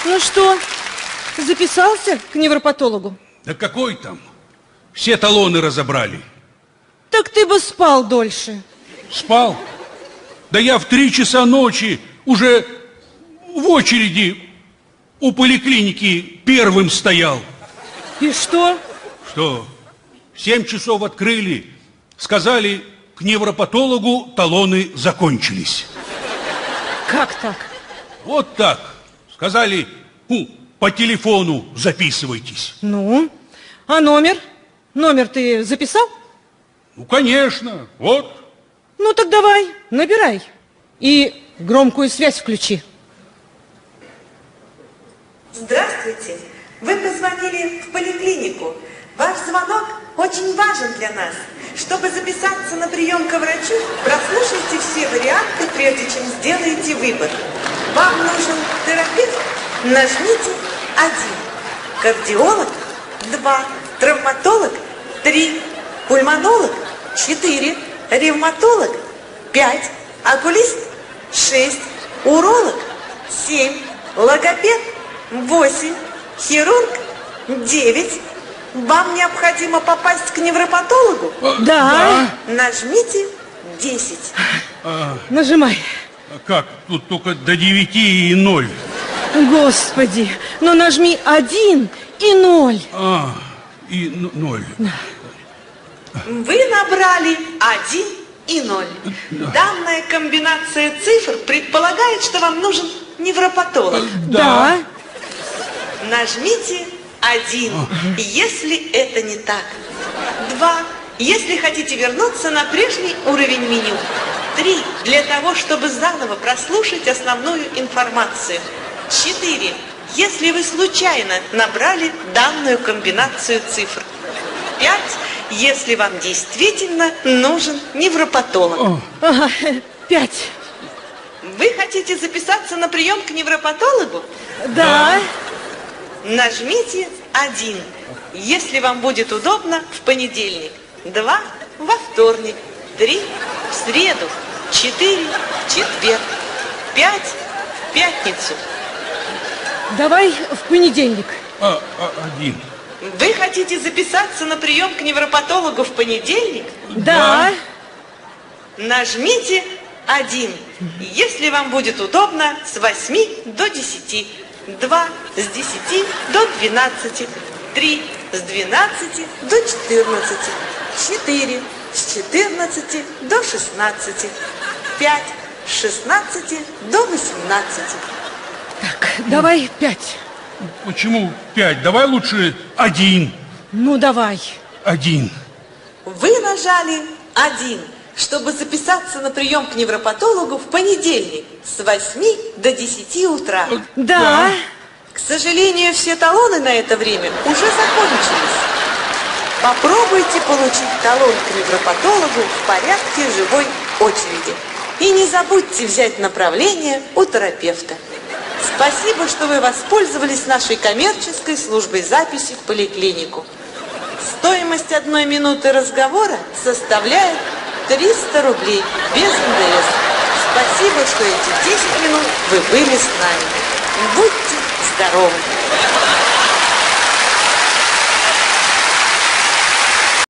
Ну что, записался к невропатологу? Да какой там? Все талоны разобрали. Так ты бы спал дольше. Спал? Да я в 3 часа ночи уже в очереди у поликлиники первым стоял. И что? Что? В 7 часов открыли. Сказали, к невропатологу талоны закончились. Как так? Вот так. Сказали, по телефону записывайтесь. Ну, а номер? Номер ты записал? Ну, конечно, вот. Ну, так давай, набирай. И громкую связь включи. Здравствуйте. Вы позвонили в поликлинику. Ваш звонок очень важен для нас. Чтобы записаться на прием к врачу, прослушайте все варианты, прежде чем сделаете выбор. Вам нужен терапевт? Нажмите 1. Кардиолог? 2. Травматолог? 3. Пульмонолог? 4. Ревматолог? 5. Окулист? 6. Уролог? 7. Логопед? 8. Хирург? 9. Вам необходимо попасть к невропатологу? Да. Нажмите 10. Нажимай. Как? Тут только до 9 и 0. Господи, ну нажми 1 и 0. И 0. Вы набрали 1 и 0. Данная комбинация цифр предполагает, что вам нужен невропатолог. Да. Нажмите 1, если это не так. 2, если хотите вернуться на прежний уровень меню. 3, для того, чтобы заново прослушать основную информацию. 4, если вы случайно набрали данную комбинацию цифр. 5, если вам действительно нужен невропатолог. Ага, 5. Вы хотите записаться на прием к невропатологу? Да. Нажмите 1, если вам будет удобно, в понедельник. 2, во вторник. 3, в среду. 4, в четверг. 5, в пятницу. Давай в понедельник. 1. Вы хотите записаться на прием к невропатологу в понедельник? Да. Нажмите 1, если вам будет удобно, с 8 до 10. 2, с 10 до 12. 3, с 12 до 14. 4, с 14 до 16. 5, с 16 до 18. Так, давай 5. Почему 5? Давай лучше 1. Ну, давай. 1. Вы нажали 1, чтобы записаться на прием к невропатологу в понедельник с 8 до 10 утра. Да. К сожалению, все талоны на это время уже закончились. Попробуйте получить талон к невропатологу в порядке живой очереди. И не забудьте взять направление у терапевта. Спасибо, что вы воспользовались нашей коммерческой службой записи в поликлинику. Стоимость 1 минуты разговора составляет 300 рублей без НДС. Спасибо, что эти 10 минут вы были с нами. Будьте здоровы!